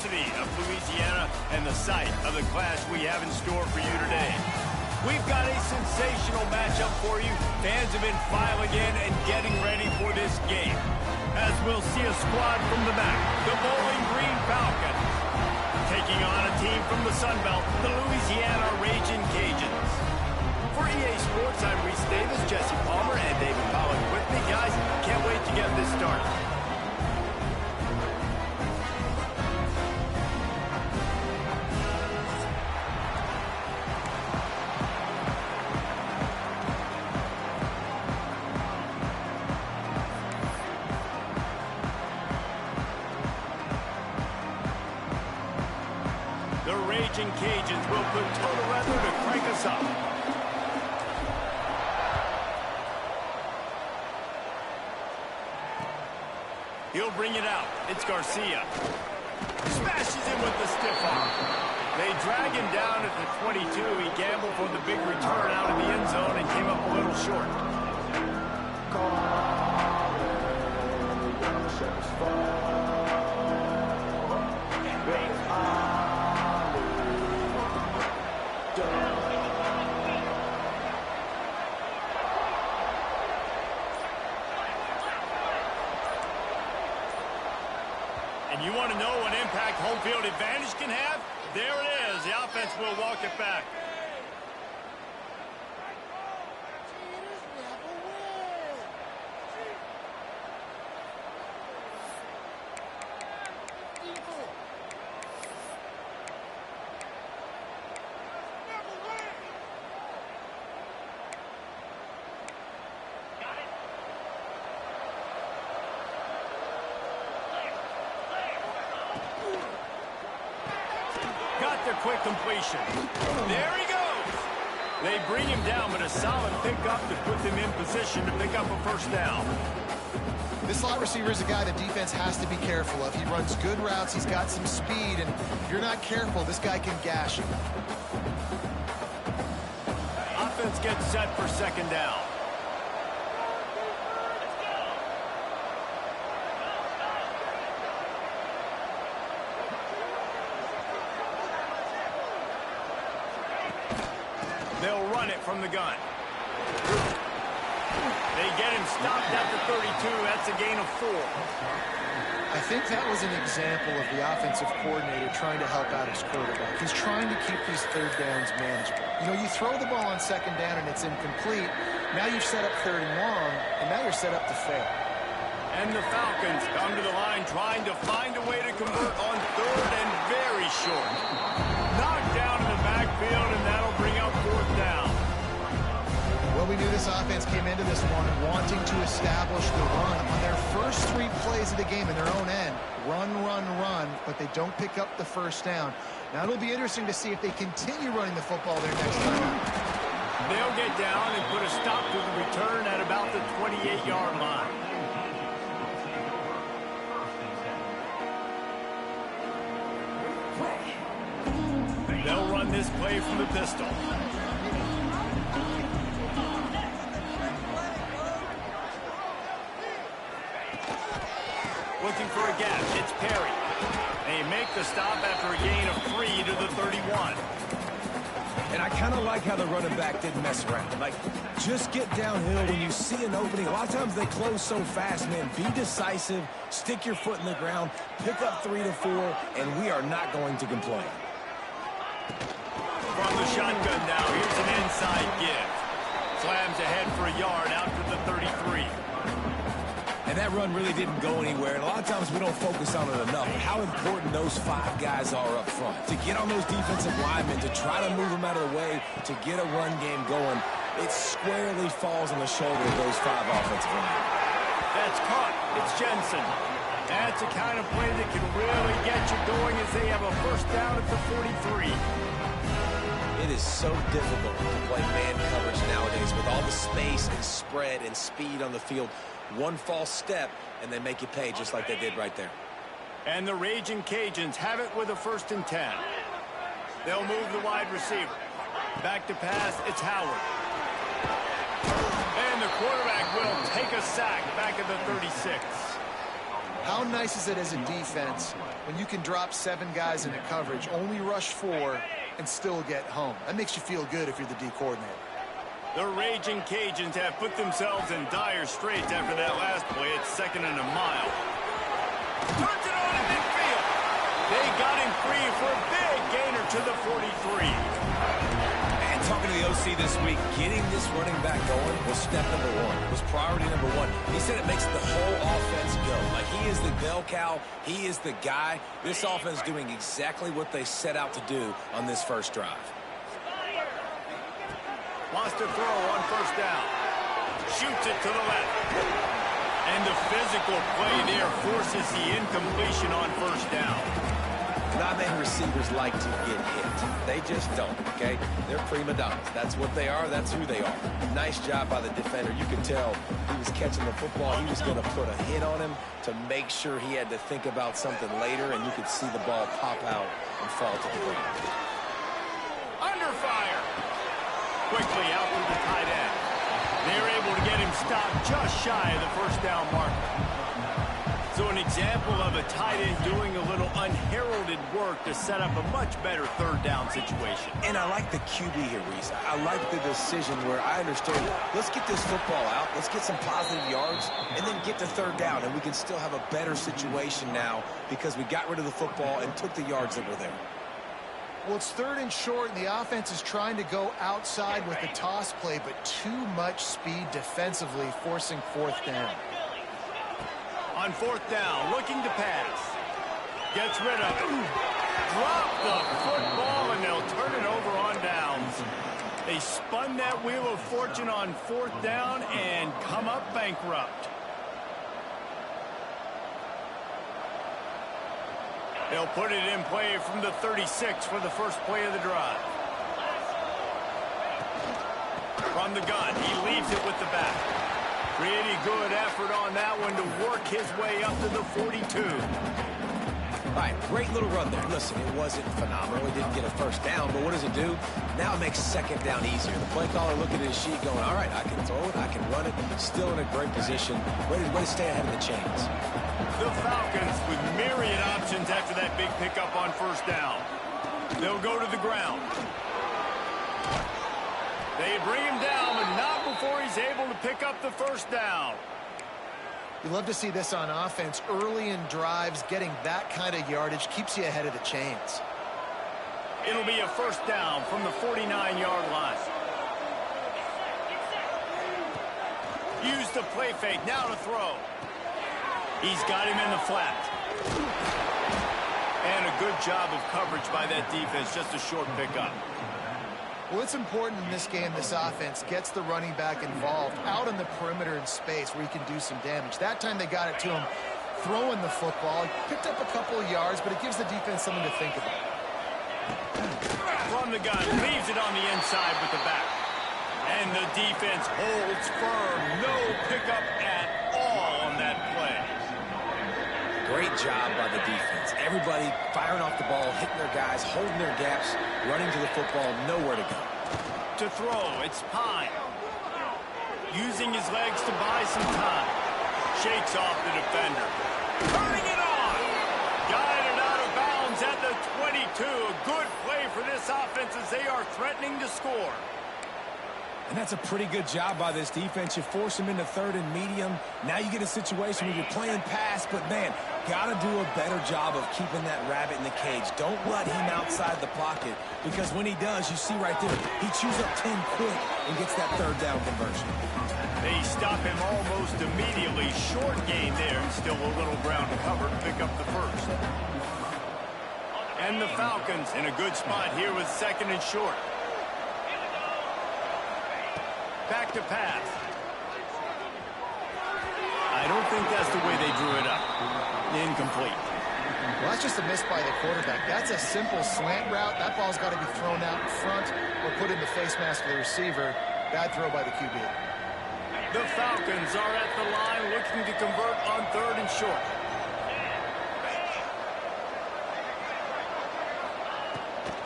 University of Louisiana and the site of the clash we have in store for you today. We've got a sensational matchup for you. Fans have been filing in and getting ready for this game. As we'll see a squad from the back, the Bowling Green Falcons, taking on a team from the Sun Belt, the Louisiana Raging Cajuns. For EA Sports, I'm Reese Davis, Jesse Palmer, and David Pollock with me. Guys, can't wait to get this started. The Raging Cajuns will put total weather to crank us up. He'll bring it out. It's Garcia. Smashes in with the stiff arm. They drag him down at the 22. He gambled for the big return out of the end zone and came up a little short. And you want to know what impact home field advantage can have? There it is. The offense will walk it back. Got the quick completion. There he goes. They bring him down, but a solid pickup to put them in position to pick up a first down. This slot receiver is a guy the defense has to be careful of. He runs good routes. He's got some speed, and if you're not careful, this guy can gash you. Offense gets set for second down. They'll run it from the gun. They get him stopped at the 32. That's a gain of 4. I think that was an example of the offensive coordinator trying to help out his quarterback. He's trying to keep these third downs manageable. You know, you throw the ball on second down and it's incomplete. Now you've set up third and long, and now you're set up to fail. And the Falcons come to the line trying to find a way to convert on third and very short. Knocked down in the backfield, and that'll bring up fourth down. Well, we knew this offense came into this one wanting to establish the run. On their first 3 plays of the game in their own end, run, but they don't pick up the first down. Now it'll be interesting to see if they continue running the football their next time out. They'll get down and put a stop to the return at about the 28-yard line. They'll run this play from the pistol. Looking for a gap. It's Perry. They make the stop after a gain of 3 to the 31. And I kind of like how the running back didn't mess around. Like, just get downhill when you see an opening. A lot of times they close so fast, man. Be decisive, stick your foot in the ground, pick up 3 to 4, and we are not going to complain. From the shotgun now, here's an inside give. Slams ahead for a yard out to the 33. And that run really didn't go anywhere. And a lot of times we don't focus on it enough. How important those 5 guys are up front. To get on those defensive linemen, to try to move them out of the way, to get a run game going, it squarely falls on the shoulder of those 5 offensive linemen. That's caught. It's Jensen. That's the kind of play that can really get you going as they have a first down at the 43. It is so difficult to play man coverage nowadays with all the space and spread and speed on the field. One false step, and they make you pay just like they did right there. And the Raging Cajuns have it with a 1st and 10. They'll move the wide receiver. Back to pass, it's Howard. And the quarterback will take a sack back at the 36. How nice is it as a defense when you can drop 7 guys into coverage, only rush 4, and still get home? That makes you feel good if you're the D coordinator. The Raging Cajuns have put themselves in dire straits after that last play. It's 2nd and a mile. Turns it on in midfield. They got him free for a big gainer to the 43. And talking to the OC this week, getting this running back going was step number 1, was priority number 1. He said it makes the whole offense go. Like, he is the bell cow. He is the guy. This offense doing exactly what they set out to do on this first drive. Wants to throw on 1st down. Shoots it to the left. And the physical play there forces the incompletion on 1st down. Not many receivers like to get hit. They just don't, okay? They're prima donnas. That's what they are. That's who they are. Nice job by the defender. You could tell he was catching the football. He was going to put a hit on him to make sure he had to think about something later, and you could see the ball pop out and fall to the ground. Under fire. Quickly out to the tight end. They're able to get him stopped just shy of the 1st down marker. So an example of a tight end doing a little unheralded work to set up a much better 3rd down situation. And I like the QB here, Reese. I like the decision where I understand, let's get this football out, let's get some positive yards, and then get to 3rd down, and we can still have a better situation now because we got rid of the football and took the yards that were there. Well, it's 3rd and short, and the offense is trying to go outside with the toss play, but too much speed defensively, forcing 4th down. On 4th down, looking to pass. Gets rid of it. Drop the football, and they'll turn it over on downs. They spun that wheel of fortune on 4th down and come up bankrupt. They'll put it in play from the 36 for the first play of the drive. From the gun, he leaves it with the back. Pretty good effort on that one to work his way up to the 42. All right, great little run there. Listen, it wasn't phenomenal. He didn't get a 1st down, but what does it do? Now it makes 2nd down easier. The play caller looking at his sheet going, all right, I can throw it, I can run it. Still in a great position. Ready to stay ahead of the chains. The Falcons with myriad options after that big pickup on 1st down. They'll go to the ground. They bring him down, but not before he's able to pick up the 1st down. You love to see this on offense. Early in drives, getting that kind of yardage keeps you ahead of the chains. It'll be a 1st down from the 49-yard line. Use the play fake, now to throw. He's got him in the flat. And a good job of coverage by that defense, just a short pickup. Well, it's important in this game, this offense gets the running back involved out on the perimeter in space where he can do some damage. That time they got it to him throwing the football. He picked up a couple of yards, but it gives the defense something to think about. From the gun, leaves it on the inside with the back. And the defense holds firm. No pickup at all on that play. Great job by the defense. Everybody firing off the ball, hitting their guys, holding their gaps, running to the football, nowhere to go. To throw, it's Pine. Using his legs to buy some time. Shakes off the defender. Turning it on. Got it out of bounds at the 22. A good play for this offense as they are threatening to score. And that's a pretty good job by this defense. You force them into 3rd and medium. Now you get a situation where you're playing pass, but, man, got to do a better job of keeping that rabbit in the cage. Don't let him outside the pocket, because when he does, you see right there, he chews up 10 quick and gets that 3rd down conversion. They stop him almost immediately. Short gain there, and still a little ground to cover to pick up the 1st. And the Falcons in a good spot here with 2nd and short. Back to pass. I don't think that's the way they drew it up. Incomplete. Well, that's just a miss by the quarterback. That's a simple slant route. That ball's got to be thrown out in front or put in the face mask of the receiver. Bad throw by the QB. The Falcons are at the line looking to convert on 3rd and short.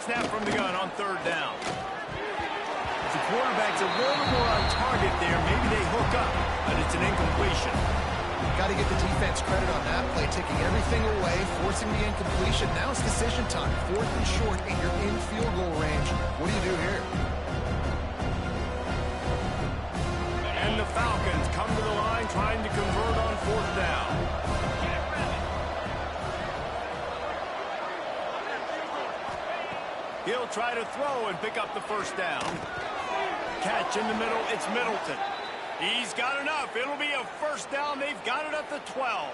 Snap from the gun on 3rd down. The quarterback's a little more on target there. Maybe they hook up, but it's an incompletion. Got to give the defense credit on that play, taking everything away, forcing the incompletion. Now it's decision time. 4th and short, and you're in field goal range. What do you do here? And the Falcons come to the line trying to convert on 4th down. He'll try to throw and pick up the 1st down. Catch in the middle, it's Middleton. He's got enough. It'll be a 1st down. They've got it at the 12.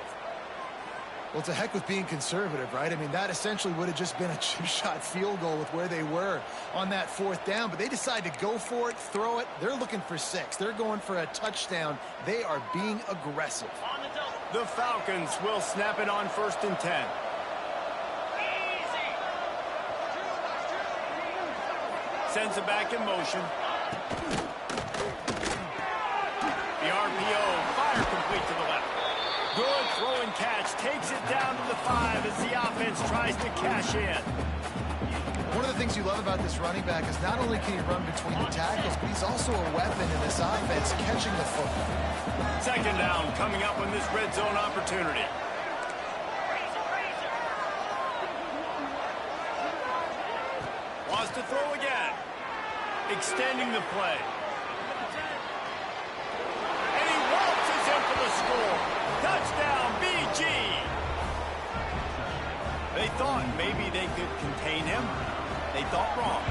Well, to heck with being conservative, right? I mean, that essentially would have just been a chip-shot field goal with where they were on that 4th down, but they decide to go for it, throw it. They're looking for 6. They're going for a touchdown. They are being aggressive. The Falcons will snap it on 1st and 10. Sends it back in motion. The RPO, fire complete to the left. Good throw and catch, takes it down to the 5 as the offense tries to cash in. One of the things you love about this running back is not only can he run between the tackles, but he's also a weapon in this offense, catching the football. 2nd down coming up on this red zone opportunity. Wants to throw again. Extending the play. And he waltzes in for the score. Touchdown, BG. They thought maybe they could contain him. They thought wrong.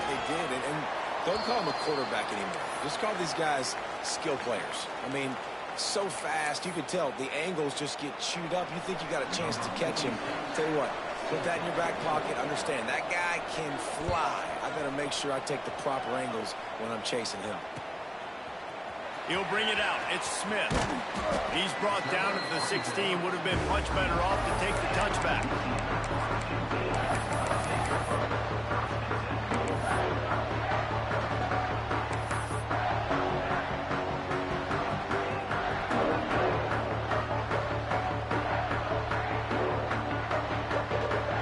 They did, and don't call him a quarterback anymore. Just call these guys skill players. I mean, so fast, you could tell the angles just get chewed up. You think you got a chance to catch him. Tell you what, put that in your back pocket. Understand, that guy can fly. I better make sure I take the proper angles when I'm chasing him. He'll bring it out. It's Smith. He's brought down at the 16. Would have been much better off to take the touchback.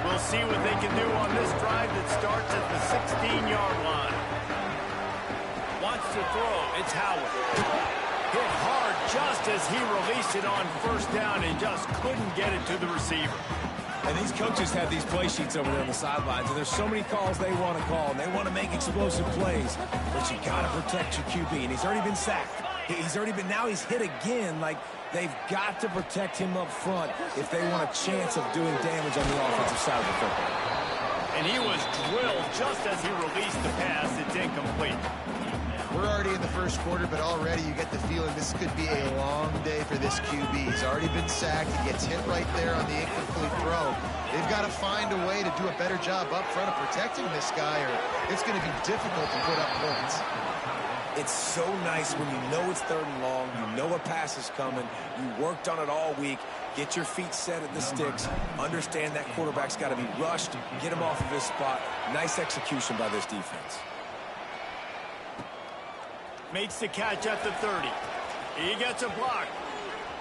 We'll see what they can do on this drive that starts at the 16-yard line. Wants to throw. It's Howard. Hit hard just as he released it on 1st down and just couldn't get it to the receiver. And these coaches have these play sheets over there on the sidelines, and there's so many calls they want to call, and they want to make explosive plays. But you got to protect your QB, and he's already been sacked. Now he's hit again. Like, they've got to protect him up front if they want a chance of doing damage on the offensive side of the football. And he was drilled just as he released the pass. It's incomplete. We're already in the 1st quarter, but already you get the feeling this could be a long day for this QB. He's already been sacked. He gets hit right there on the incomplete throw. They've got to find a way to do a better job up front of protecting this guy, or it's going to be difficult to put up points. It's so nice when you know it's 3rd and long, you know a pass is coming, you worked on it all week, get your feet set at the sticks, understand that quarterback's got to be rushed, get him off of his spot. Nice execution by this defense. Makes the catch at the 30. He gets a block.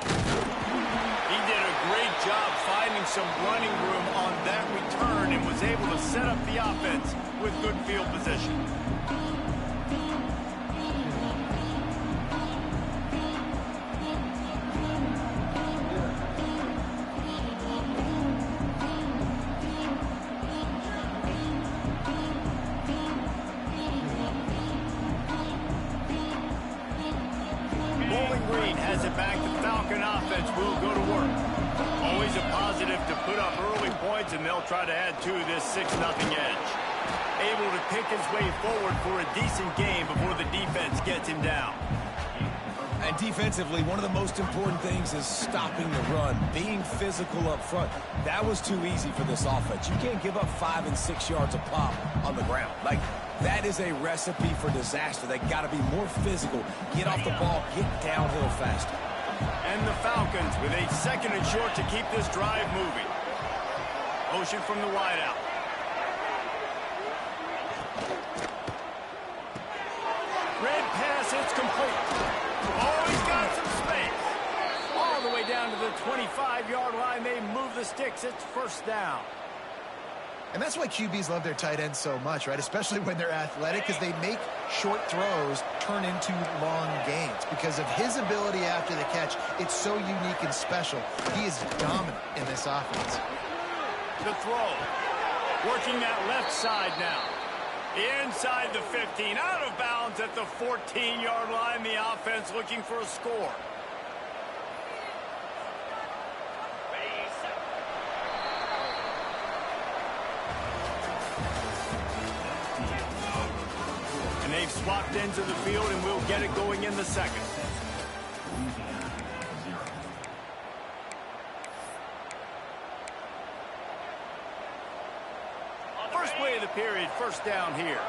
He did a great job finding some running room on that return and was able to set up the offense with good field position. Has it back. The Falcon offense will go to work. Always a positive to put up early points, and they'll try to add to this 6-0 edge. Able to pick his way forward for a decent game before the defense gets him down. And defensively, one of the most important things is stopping the run, being physical up front. That was too easy for this offense. You can't give up 5 and 6 yards a pop on the ground. Like, that is a recipe for disaster. They got to be more physical, get off the ball, get downhill faster. And the Falcons with a 2nd and short to keep this drive moving. Motion from the wideout. Red pass, it's complete. Oh, he's got some space. All the way down to the 25-yard line. They move the sticks. It's 1st down. And that's why QBs love their tight ends so much, right? Especially when they're athletic, because they make short throws turn into long gains. Because of his ability after the catch, it's so unique and special. He is dominant in this offense. The throw. Working that left side now. Inside the 15. Out of bounds at the 14-yard line. The offense looking for a score. And they've swapped ends of the field, and we'll get it going in the second. First play of the period, first down here.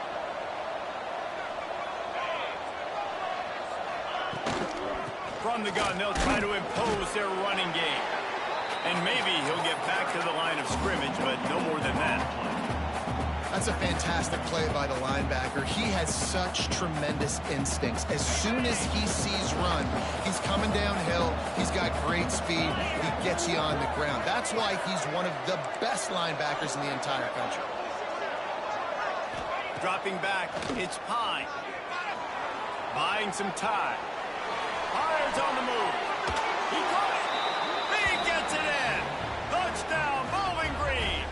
From the gun, they'll try to impose their running game. And maybe he'll get back to the line of scrimmage, but no more than that. That's a fantastic play by the linebacker. He has such tremendous instincts. As soon as he sees run, he's coming downhill. He's got great speed. He gets you on the ground. That's why he's one of the best linebackers in the entire country. Dropping back, it's Pine. Buying some time. Pine's on the move. He caught it. He gets it in. Touchdown, Bowling Green.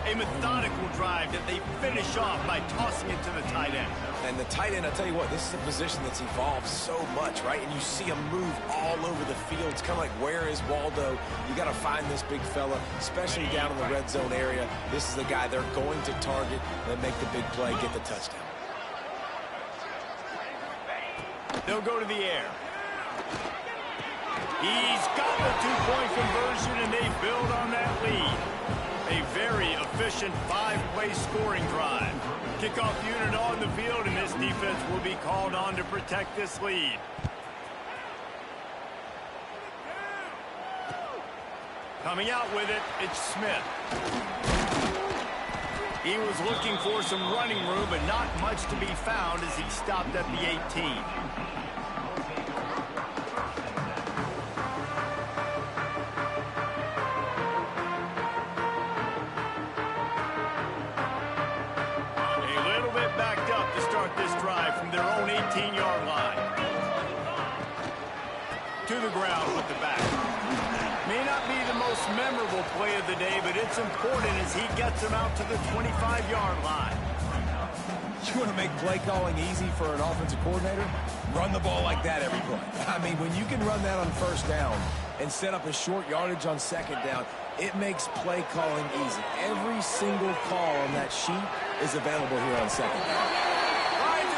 A methodical drive that they finish off by tossing it to the tight end. And the tight end, I'll tell you what, this is a position that's evolved so much, right? And you see him move all over the field. It's kind of like, where is Waldo? You got to find this big fella, especially down in the red zone area. This is the guy they're going to target and make the big play, get the touchdown. They'll go to the air. He's got the two-point conversion, and they build on that lead. A very efficient five-play scoring drive. Kickoff unit on the field, and this defense will be called on to protect this lead. Coming out with it, it's Smith. He was looking for some running room, but not much to be found as he stopped at the 18. This drive from their own 18-yard line. To the ground with the back. May not be the most memorable play of the day, but it's important as he gets them out to the 25-yard line. You want to make play calling easy for an offensive coordinator? Run the ball like that every play. I mean, when you can run that on first down and set up a short yardage on second down, it makes play calling easy. Every single call on that sheet is available here on second down.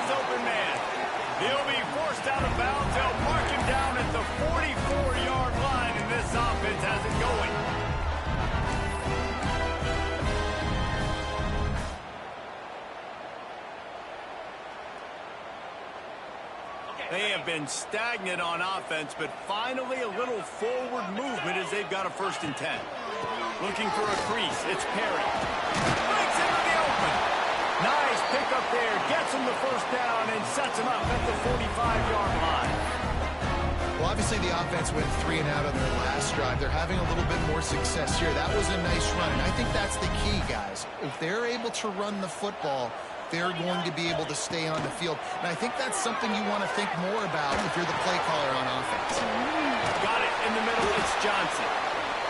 Open man. He'll be forced out of bounds. They'll mark him down at the 44-yard line, and this offense has it going. They have been stagnant on offense, but finally a little forward movement as they've got a 1st and 10. Looking for a crease. It's Perry. Breaks into the open. Nice pick up there, gets him the 1st down and sets him up at the 45-yard line. Well, obviously the offense went 3 and out on their last drive. They're having a little bit more success here. That was a nice run, and I think that's the key, guys. If they're able to run the football, they're going to be able to stay on the field. And I think that's something you want to think more about if you're the play caller on offense. Got it in the middle, it's Johnson.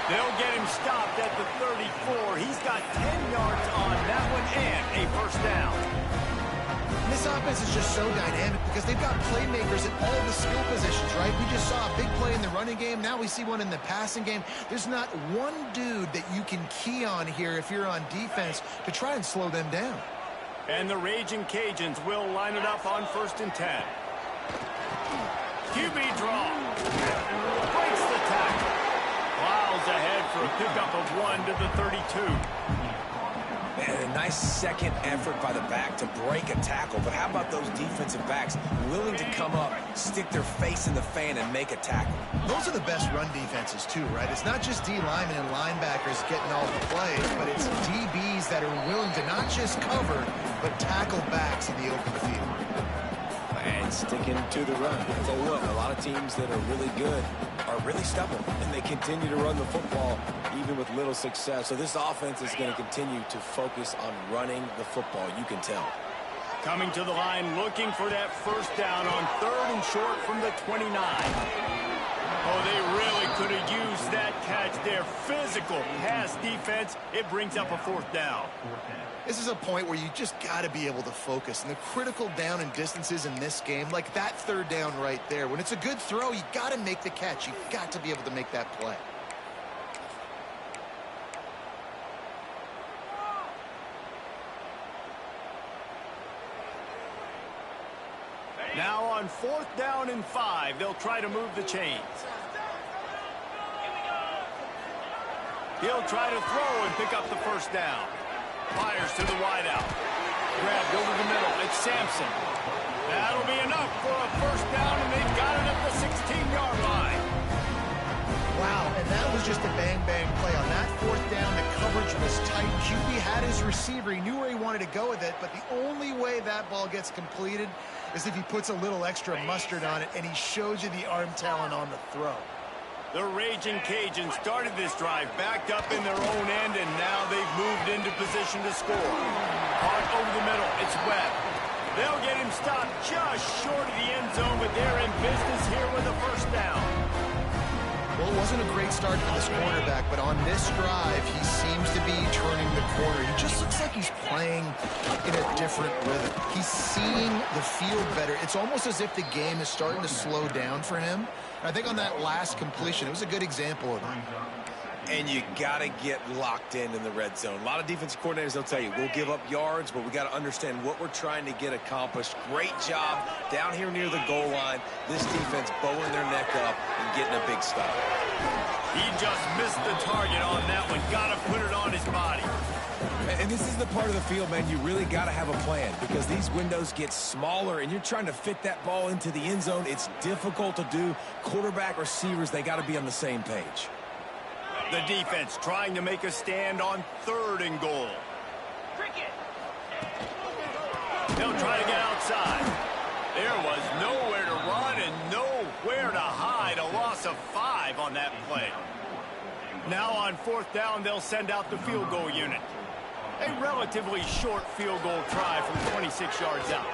They'll get him stopped at the 34. He's got 10 yards on that one and a 1st down. And this offense is just so dynamic because they've got playmakers at all the skill positions, right? We just saw a big play in the running game. Now we see one in the passing game. There's not one dude that you can key on here if you're on defense to try and slow them down. And the Raging Cajuns will line it up on 1st and 10. QB draw. Breaks the tackle. Plows ahead for a pickup of 1 to the 32. Man, a nice second effort by the back to break a tackle. But how about those defensive backs willing to come up, stick their face in the fan, and make a tackle? Those are the best run defenses, too, right? It's not just D linemen and linebackers getting all the plays, but it's DBs that are willing to not just cover, but tackle backs in the open field. And sticking to the run. I'll tell you what, a lot of teams that are really good are are really stubborn, and they continue to run the football even with little success. So this offense is going to continue to focus on running the football, you can tell. Coming to the line, looking for that first down on 3rd and short from the 29. Oh, they really could have used that catch there. Physical pass defense. It brings up a 4th down. This is a point where you just got to be able to focus. And the critical down and distances in this game, like that 3rd down right there, when it's a good throw, you got to make the catch. You got to be able to make that play. Now on 4th down and 5, they'll try to move the chains. He'll try to throw and pick up the first down. Fires to the wideout. Grabbed over the middle. It's Sampson. That'll be enough for a first down, and they've got it at the 16-yard line. Wow, and that was just a bang-bang play. On that 4th down, the coverage was tight. QB had his receiver. He knew where he wanted to go with it, but the only way that ball gets completed is if he puts a little extra mustard on it, and he shows you the arm talent on the throw. The Raging Cajuns started this drive backed up in their own end, and now they've moved into position to score. Caught over the middle. It's Webb. They'll get him stopped just short of the end zone, but they're in business here with a first down. Well, it wasn't a great start for this quarterback, but on this drive, he seems to be turning the corner. He just looks like he's playing in a different rhythm. He's seeing the field better. It's almost as if the game is starting to slow down for him. I think on that last completion, it was a good example of it. And you got to get locked in the red zone. A lot of defensive coordinators, they'll tell you, we'll give up yards, but we got to understand what we're trying to get accomplished. Great job down here near the goal line. This defense bowing their neck up and getting a big stop. He just missed the target on that one. Got to put it on his body. And this is the part of the field, man, you really got to have a plan because these windows get smaller and you're trying to fit that ball into the end zone. It's difficult to do. Quarterback, receivers, they got to be on the same page. The defense trying to make a stand on 3rd and goal. They'll try to get outside. There was nowhere to run and nowhere to hide. A loss of 5 on that play. Now on 4th down, they'll send out the field goal unit. A relatively short field goal try from 26 yards out.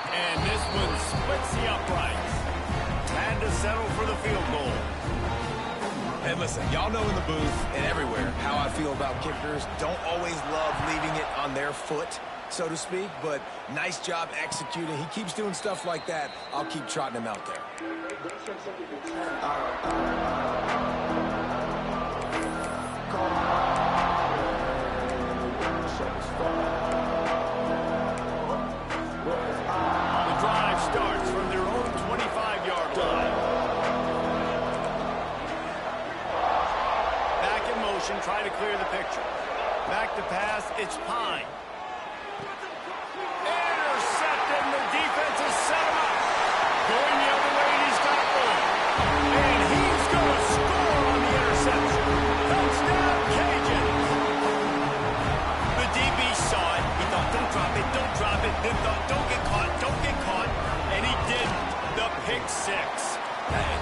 And this one splits the uprights. Had to settle for the field goal. And listen, y'all know in the booth and everywhere how I feel about kickers. Don't always love leaving it on their foot, so to speak, but nice job executing. He keeps doing stuff like that. I'll keep trotting him out there. The drive starts from their own 25-yard line. Back in motion, try to clear the picture. Back to pass, it's Pine. Intercepted, and the defense has set him up. Going the other way, and he's got room. And he's going to score on the interception. Touchdown, Cajuns. The DB saw it. He thought, don't drop it, don't drop it. Then thought, don't get caught, don't get caught. And he didn't. The pick 6.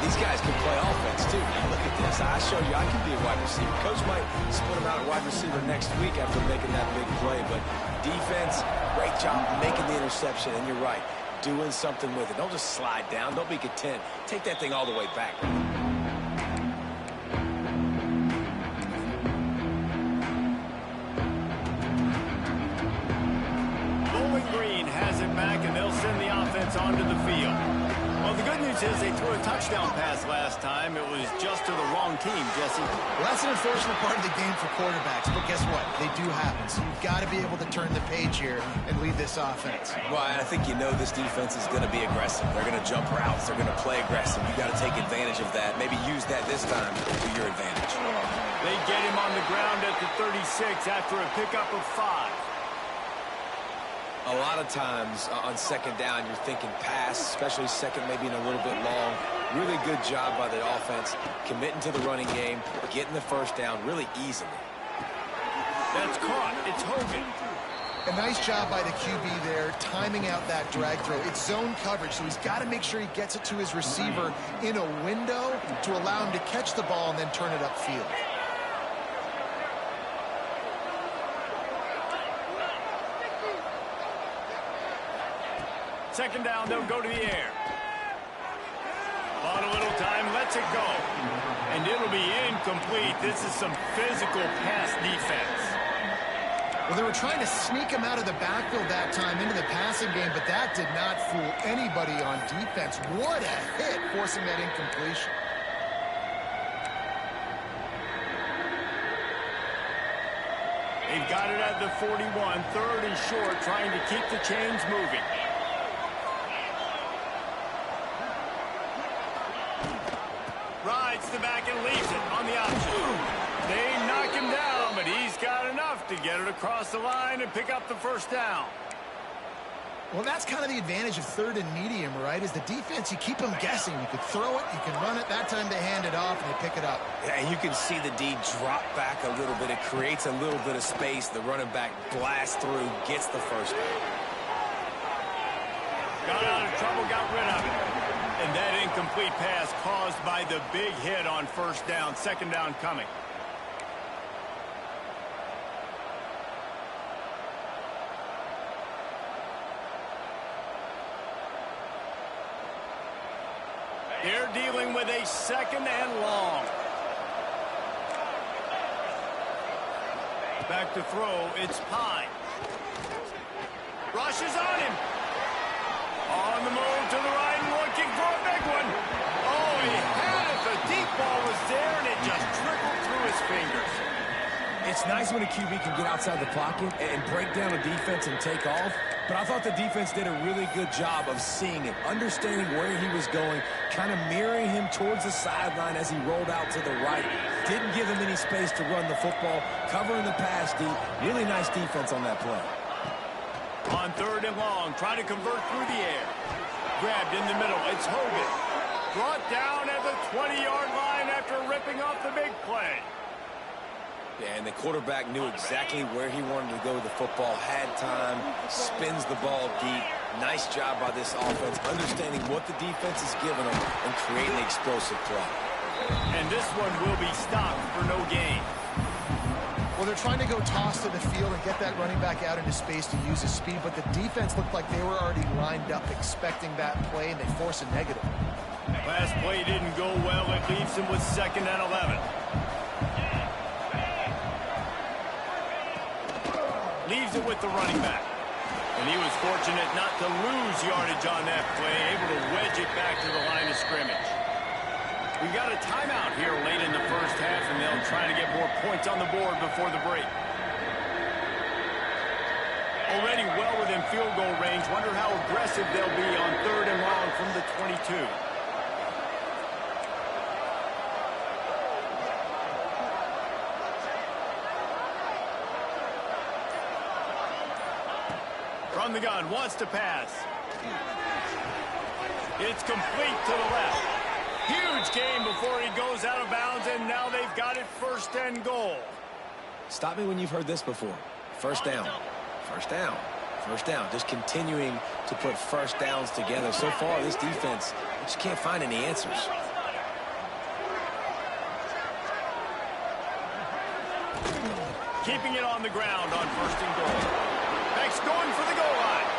These guys can play offense, too. Now, look at this. I show you I can be a wide receiver. Coach might split him out at wide receiver next week after making that big play. But defense, great job making the interception. And you're right, doing something with it. Don't just slide down. Don't be content. Take that thing all the way back. Bowling Green has it back, and they'll send the offense onto the field. Well, the good news is they threw a touchdown pass last time. It was just to the wrong team, Jesse. Well, that's an unfortunate part of the game for quarterbacks, but guess what? They do happen. So you've got to be able to turn the page here and lead this offense. Well, I think you know this defense is going to be aggressive. They're going to jump routes. They're going to play aggressive. You got to take advantage of that. Maybe use that this time to your advantage. They get him on the ground at the 36 after a pickup of 5. A lot of times on 2nd down, you're thinking pass, especially 2nd, maybe in a little bit long. Really good job by the offense, committing to the running game, getting the first down really easily. That's caught. It's Hogan. A nice job by the QB there, timing out that drag throw. It's zone coverage, so he's got to make sure he gets it to his receiver in a window to allow him to catch the ball and then turn it upfield. Second down, they'll go to the air. On a little time, lets it go. And it'll be incomplete. This is some physical pass defense. Well, they were trying to sneak him out of the backfield that time into the passing game, but that did not fool anybody on defense. What a hit, forcing that incompletion. They've got it at the 41, third and short, trying to keep the chains moving. Rides the back and leaves it on the option. They knock him down, but he's got enough to get it across the line and pick up the first down. Well, that's kind of the advantage of third and medium, right? Is the defense, you keep them guessing. You could throw it, you can run it. That time they hand it off and they pick it up. Yeah, and you can see the D drop back a little bit. It creates a little bit of space. The running back blasts through, gets the first down. Got out of trouble, got rid of it. And that incomplete pass caused by the big hit on first down. Second down coming. They're dealing with a second and long. Back to throw, it's Pine. Rushes on him. On the move to the right and looking for a big one. Oh, he had it. The deep ball was there, and it just trickled through his fingers. It's nice when a QB can get outside the pocket and break down a defense and take off, but I thought the defense did a really good job of seeing it, understanding where he was going, kind of mirroring him towards the sideline as he rolled out to the right. Didn't give him any space to run the football, covering the pass deep. Really nice defense on that play. On third and long, trying to convert through the air. Grabbed in the middle, it's Hogan. Brought down at the 20-yard line after ripping off the big play. Yeah, and the quarterback knew exactly where he wanted to go with the football, had time, spins the ball deep. Nice job by this offense, understanding what the defense is giving them and creating an explosive play. And this one will be stopped for no gain. Well, they're trying to go toss to the field and get that running back out into space to use his speed, but the defense looked like they were already lined up expecting that play, and they force a negative. Last play didn't go well. It leaves him with second and 11. Leaves it with the running back. And he was fortunate not to lose yardage on that play, able to wedge it back to the line of scrimmage. We've got a timeout here late in the first half, and they'll try to get more points on the board before the break. Already well within field goal range. Wonder how aggressive they'll be on third and long from the 22. From the gun, wants to pass. It's complete to the left. Huge gain before he goes out of bounds, and now they've got it first and goal. Stop me when you've heard this before. First down. First down. First down. Just continuing to put first downs together. So far, this defense just can't find any answers. Keeping it on the ground on first and goal. Beck's going for the goal line.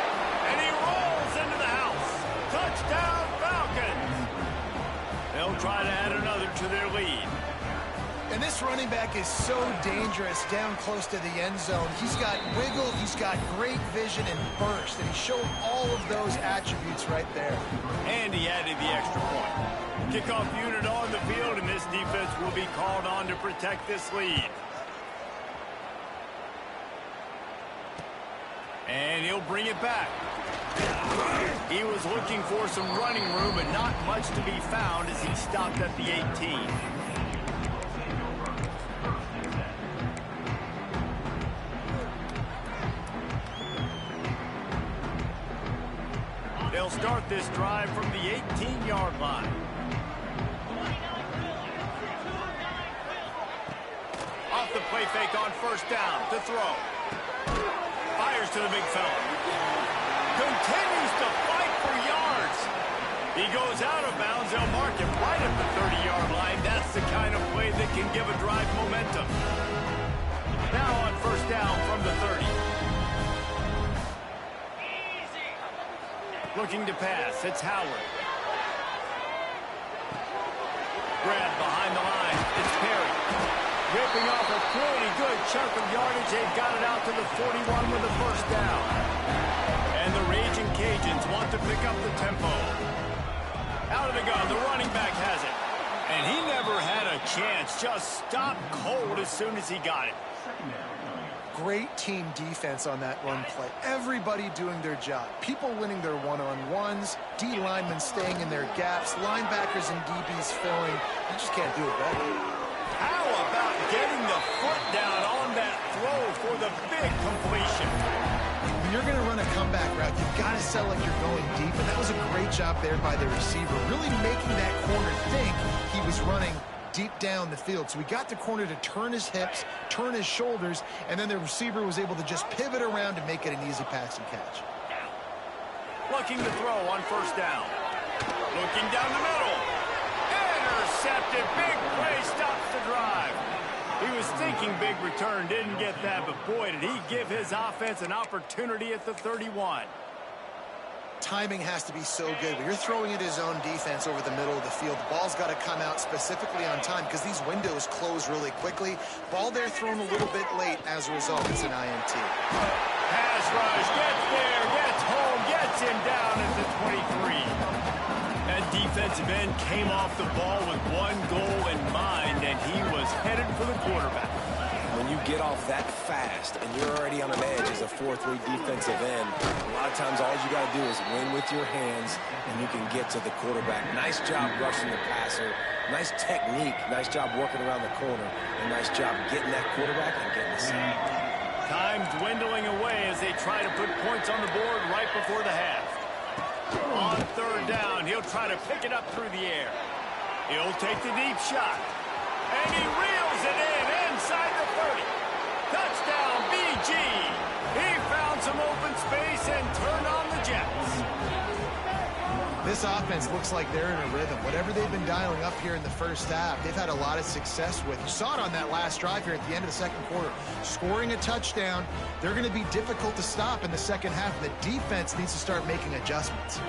And he rolls into the house. Touchdown, Falcons. They'll try to add another to their lead. And this running back is so dangerous down close to the end zone. He's got wiggle, he's got great vision and burst, and he showed all of those attributes right there. And he added the extra point. Kickoff unit on the field, and this defense will be called on to protect this lead. And he'll bring it back. He was looking for some running room, but not much to be found as he stopped at the 18. They'll start this drive from the 18-yard line. Off the play fake on first down to throw. Fires to the big fella. Continues to fight for yards. He goes out of bounds. They'll mark him right at the 30-yard line. That's the kind of play that can give a drive momentum. Now on first down from the 30. Looking to pass. It's Howard. Grab behind the line. It's Perry. Ripping off a pretty good chunk of yardage. They've got it out to the 41 with the first down. And the Raging Cajuns want to pick up the tempo. Out of the gun, the running back has it. And he never had a chance. Just stopped cold as soon as he got it. Great team defense on that run play. Everybody doing their job. People winning their one-on-ones, D linemen staying in their gaps, linebackers and DBs filling. You just can't do it better. How about getting the foot down on that throw for the big completion? When you're going to run a comeback route, you've got to sell like you're going deep, and that was a great job there by the receiver, really making that corner think he was running deep down the field. So he got the corner to turn his hips, turn his shoulders, and then the receiver was able to just pivot around and make it an easy pass and catch. Looking to throw on first down. Looking down the middle. Intercepted. Big play stops the drive. He was thinking big return, didn't get that, but boy, did he give his offense an opportunity at the 31. Timing has to be so good. When you're throwing at his own defense over the middle of the field, the ball's got to come out specifically on time because these windows close really quickly. Ball there thrown a little bit late. As a result, it's an INT. Pass rush, gets there, gets home, gets him down at the 23. That defensive end came off the ball with one goal in mind, and he was headed for the quarterback. When you get off that fast and you're already on an edge as a 4-3 defensive end, a lot of times all you got to do is win with your hands and you can get to the quarterback. Nice job rushing the passer. Nice technique. Nice job working around the corner. And nice job getting that quarterback and getting the sack. Time dwindling away as they try to put points on the board right before the half. On third down, he'll try to pick it up through the air. He'll take the deep shot. And he reels it in inside the 30. Touchdown, BG. He found some open space and turned on the Jets. This offense looks like they're in a rhythm. Whatever they've been dialing up here in the first half, they've had a lot of success with. You saw it on that last drive here at the end of the second quarter. Scoring a touchdown, they're going to be difficult to stop in the second half. The defense needs to start making adjustments.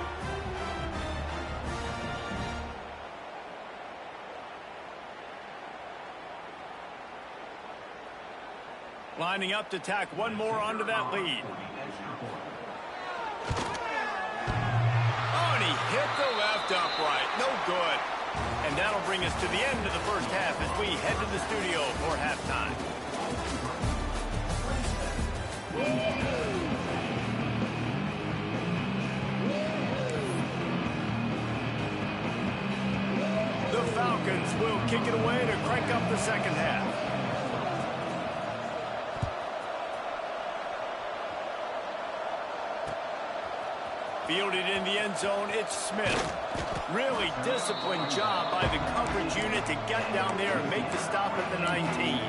Lining up to tack one more onto that lead. Oh, and he hit the left upright. No good. And that'll bring us to the end of the first half as we head to the studio for halftime. The Falcons will kick it away to crank up the second half. Fielded in the end zone, it's Smith. Really disciplined job by the coverage unit to get down there and make the stop at the 19.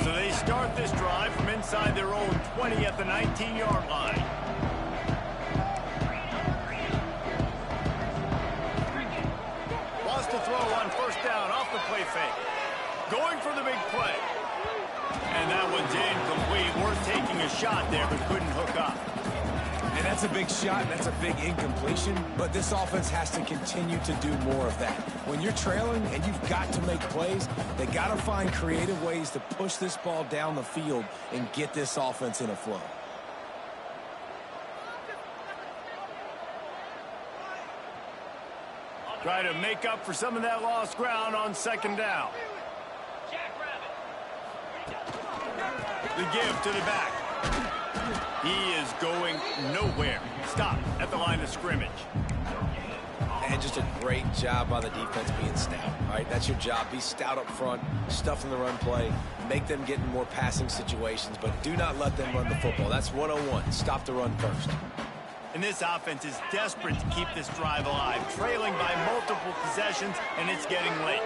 So they start this drive from inside their own 20 at the 19-yard line. To throw on first down off the play fake. Going for the big play. And that one's incomplete. Worth taking a shot there, but couldn't hook up. And that's a big shot, and that's a big incompletion, but this offense has to continue to do more of that. When you're trailing and you've got to make plays, they got to find creative ways to push this ball down the field and get this offense in a flow. Try to make up for some of that lost ground on second down. The give to the back. He is going nowhere. Stop at the line of scrimmage. And just a great job by the defense being stout. right? That's your job. Be stout up front, stuff in the run play, make them get in more passing situations, but do not let them run the football. That's 101. Stop the run first. And this offense is desperate to keep this drive alive, trailing by multiple possessions, and it's getting late.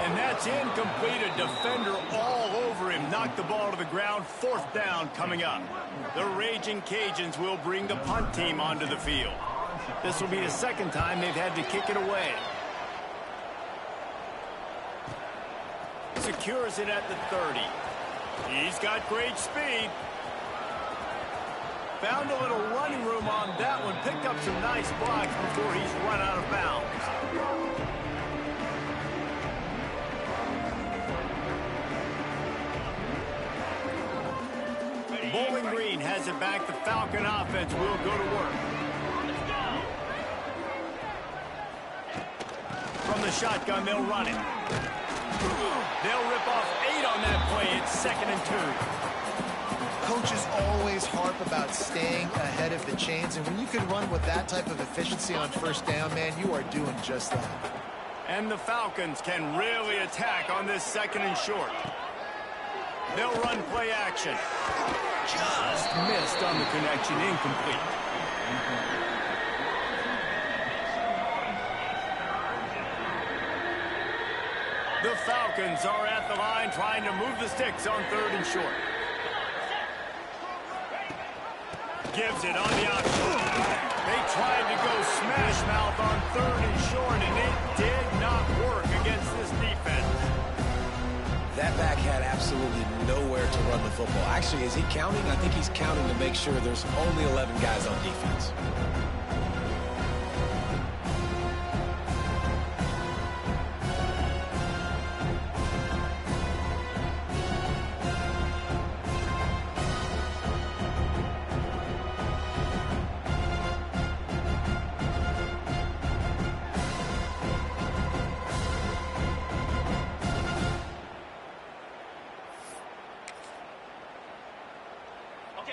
And that's incomplete. A defender all over him. Knocked the ball to the ground. 4th down coming up. The Raging Cajuns will bring the punt team onto the field. This will be the 2nd time they've had to kick it away. Secures it at the 30. He's got great speed. Found a little running room on that one. Picked up some nice blocks before he's run out of bounds. Bowling Green has it back. The Falcon offense will go to work. From the shotgun, they'll run it. They'll rip off 8 on that play. It's 2nd and 2. Coaches always harp about staying ahead of the chains, and when you can run with that type of efficiency on 1st down, man, you are doing just that. And the Falcons can really attack on this 2nd and short. They'll run play action. Just missed on the connection. Incomplete. The Falcons are at the line trying to move the sticks on 3rd and short. Gives it on the outside. They tried to go smash mouth on 3rd and short, and it did not work against this defense. That back had absolutely nowhere to run the football. Actually, is he counting? I think he's counting to make sure there's only 11 guys on defense.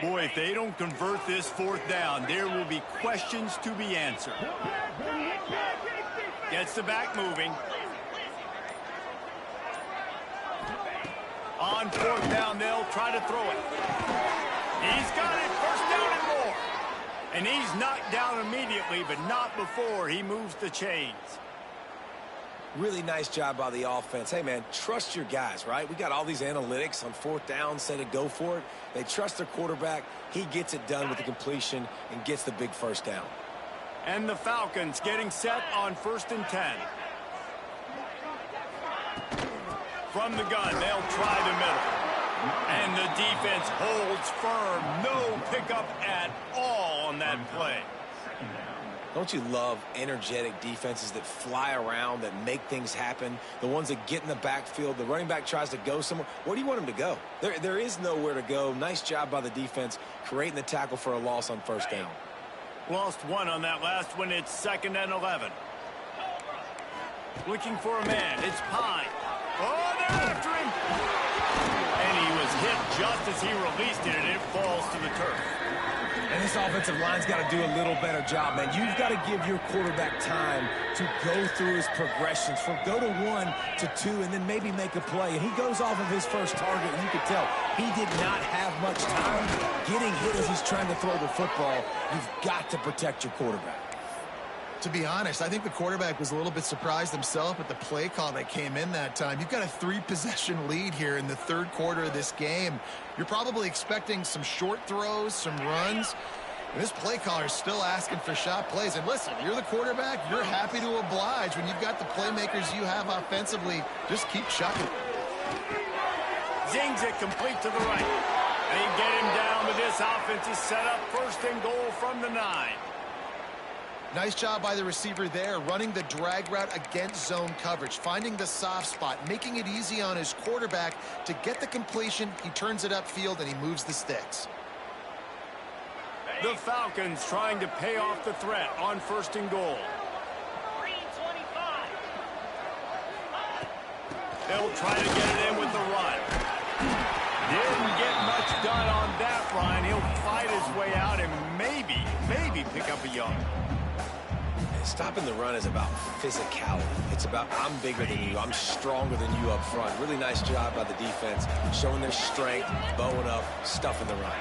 Boy, if they don't convert this 4th down, there will be questions to be answered. Gets the back moving. On 4th down, they'll try to throw it. He's got it. 1st down and more. And he's knocked down immediately, but not before he moves the chains. Really nice job by the offense. Hey, man, trust your guys, right? We got all these analytics on 4th down, say to go for it. They trust their quarterback. He gets it done with the completion and gets the big 1st down. And the Falcons getting set on 1st and 10. From the gun, they'll try the middle. And the defense holds firm. No pickup at all on that play. Don't you love energetic defenses that fly around, that make things happen? The ones that get in the backfield, the running back tries to go somewhere. Where do you want him to go? There is nowhere to go. Nice job by the defense, creating the tackle for a loss on 1st down. Lost 1 on that last one. It's 2nd and 11. Looking for a man. It's Pine. Oh, they're after him. And he was hit just as he released it, and it falls to the turf. And this offensive line's got to do a little better job, man. You've got to give your quarterback time to go through his progressions, from go to 1 to 2, and then maybe make a play. And he goes off of his first target, and you can tell he did not have much time getting hit as he's trying to throw the football. You've got to protect your quarterback. To be honest, I think the quarterback was a little bit surprised himself at the play call that came in that time. You've got a 3-possession lead here in the 3rd quarter of this game. You're probably expecting some short throws, some runs. And this play caller is still asking for shot plays. And listen, you're the quarterback. You're happy to oblige when you've got the playmakers you have offensively. Just keep chucking. Zings it complete to the right. They get him down, but this offense is set up 1st and goal from the 9. Nice job by the receiver there, running the drag route against zone coverage, finding the soft spot, making it easy on his quarterback to get the completion. He turns it upfield, and he moves the sticks. The Falcons trying to pay off the threat on 1st and goal. They'll try to get it in with the run. Didn't get much done on that run. He'll fight his way out and maybe pick up a yard. Stopping the run is about physicality. It's about I'm bigger than you, I'm stronger than you up front. Really nice job by the defense, showing their strength, bowing up, stuffing the run.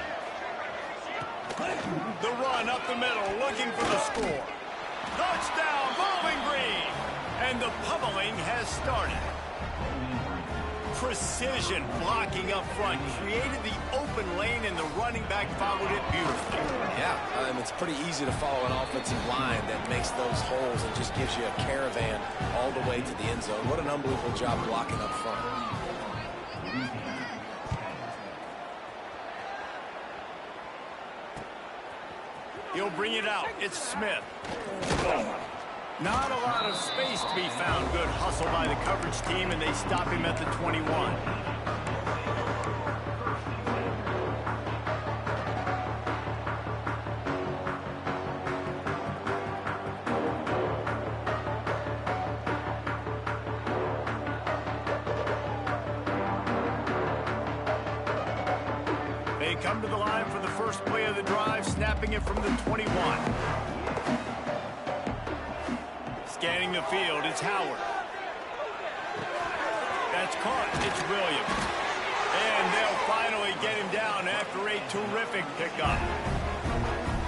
The run up the middle, looking for the score. Touchdown, Bowling Green! And the pummeling has started. Precision blocking up front created the open lane, and the running back followed it beautifully. Yeah, it's pretty easy to follow an offensive line that makes those holes and just gives you a caravan all the way to the end zone. What an unbelievable job blocking up front. He'll bring it out. It's Smith. Not a lot of space to be found. Good hustle by the coverage team, and they stop him at the 21. They come to the line for the first play of the drive, snapping it from the 21. Scanning the field, it's Howard. That's caught, it's Williams. And they'll finally get him down after a terrific pickup.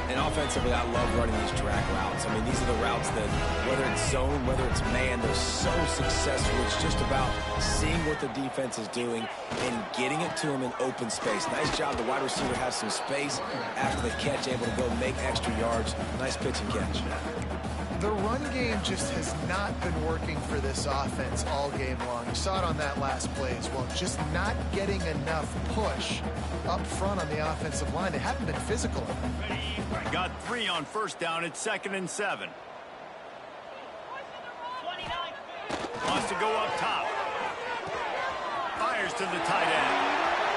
And offensively, I love running these drag routes. I mean, these are the routes that, whether it's zone, whether it's man, they're so successful. It's just about seeing what the defense is doing and getting it to them in open space. Nice job. The wide receiver has some space after the catch, able to go make extra yards. Nice pitch and catch. The run game just has not been working for this offense all game long. You saw it on that last play as well. Just not getting enough push up front on the offensive line. They haven't been physical enough. Got 3 on first down. It's 2nd and 7. Wants to go up top. Fires to the tight end.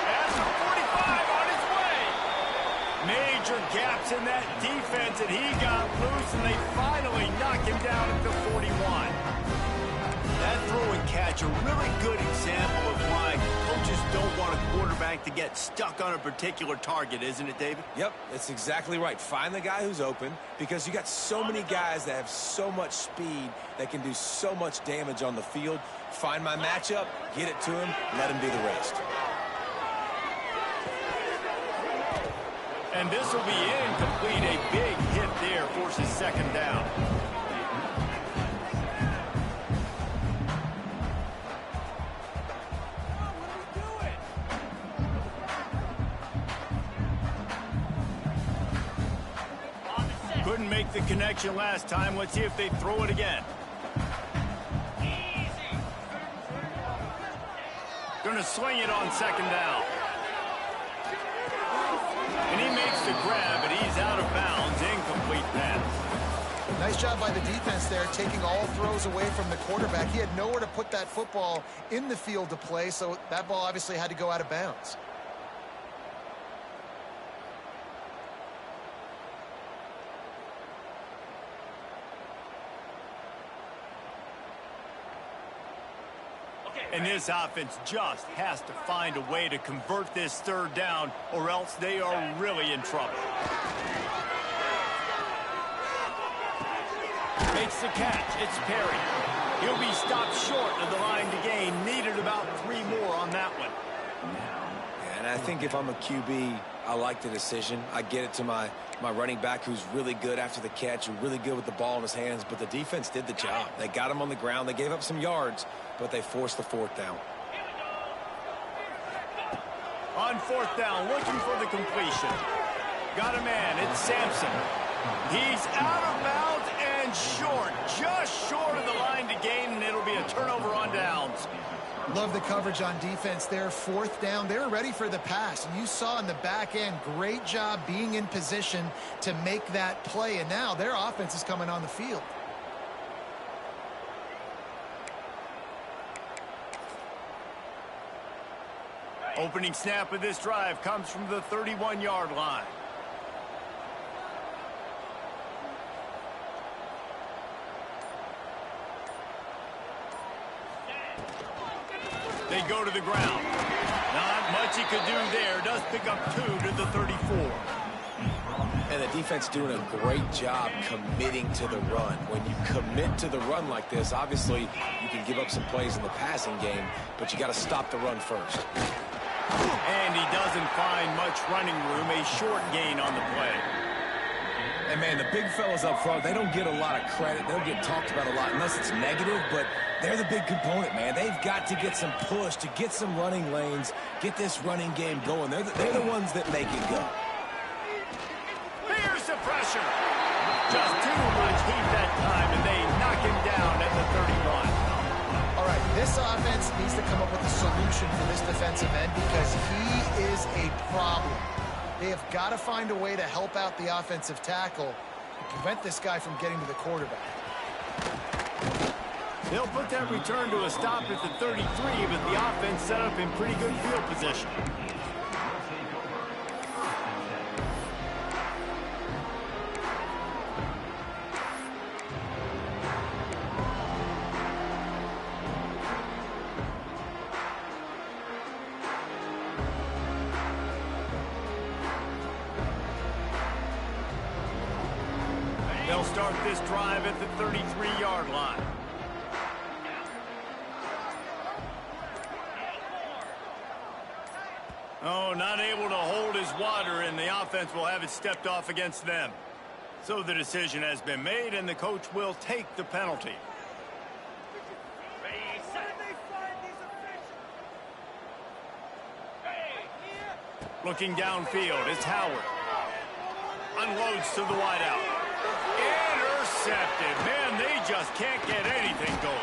That's a 45 on his way. Major gaps in that defense, and he got loose, and they finally knock him down at the 41. That throw and catch, a really good example of why coaches don't want a quarterback to get stuck on a particular target, isn't it, David? Yep, that's exactly right. Find the guy who's open, because you got so many guys that have so much speed that can do so much damage on the field. Find my matchup, get it to him, let him do the rest. And this will be incomplete. A big hit there forces 2nd down. Couldn't make the connection last time. Let's see if they throw it again. Gonna swing it on 2nd down. And he makes the grab, and he's out of bounds. Incomplete pass. Nice job by the defense there, taking all throws away from the quarterback. He had nowhere to put that football in the field to play, so that ball obviously had to go out of bounds. And this offense just has to find a way to convert this 3rd down, or else they are really in trouble. Makes the catch. It's Perry. He'll be stopped short of the line to gain. Needed about 3 more on that one. And I think if I'm a QB, I like the decision. I get it to my running back, who's really good after the catch, who's really good with the ball in his hands, but the defense did the job. They got him on the ground. They gave up some yards, but they forced the 4th down. On 4th down, looking for the completion. Got a man. It's Sampson. He's out of bounds and short. Just short of the line to gain, and it'll be a turnover on downs. Love the coverage on defense there. 4th down. They were ready for the pass. And you saw in the back end, great job being in position to make that play. And now their offense is coming on the field. Opening snap of this drive comes from the 31-yard line. They go to the ground. Not much he could do there. Does pick up 2 to the 34. Yeah, the defense doing a great job committing to the run. When you commit to the run like this, obviously you can give up some plays in the passing game, but you got to stop the run first. And he doesn't find much running room, a short gain on the play. And, man, the big fellas up front, they don't get a lot of credit. They don't get talked about a lot unless it's negative, but they're the big component, man. They've got to get some push, to get some running lanes, get this running game going. They're the ones that make it go. Here's the pressure. Just too much heat that time, and they knock him down at the 31. All right, this offense needs to come up with a solution for this defensive end because he is a problem. They have got to find a way to help out the offensive tackle and prevent this guy from getting to the quarterback. They'll put that return to a stop at the 33, but the offense set up in pretty good field position. They'll start this drive at the 33-yard line. Oh, not able to hold his water, and the offense will have it stepped off against them. So the decision has been made, and the coach will take the penalty. Looking downfield, it's Howard. Unloads to the wideout. Intercepted. Man, they just can't get anything going.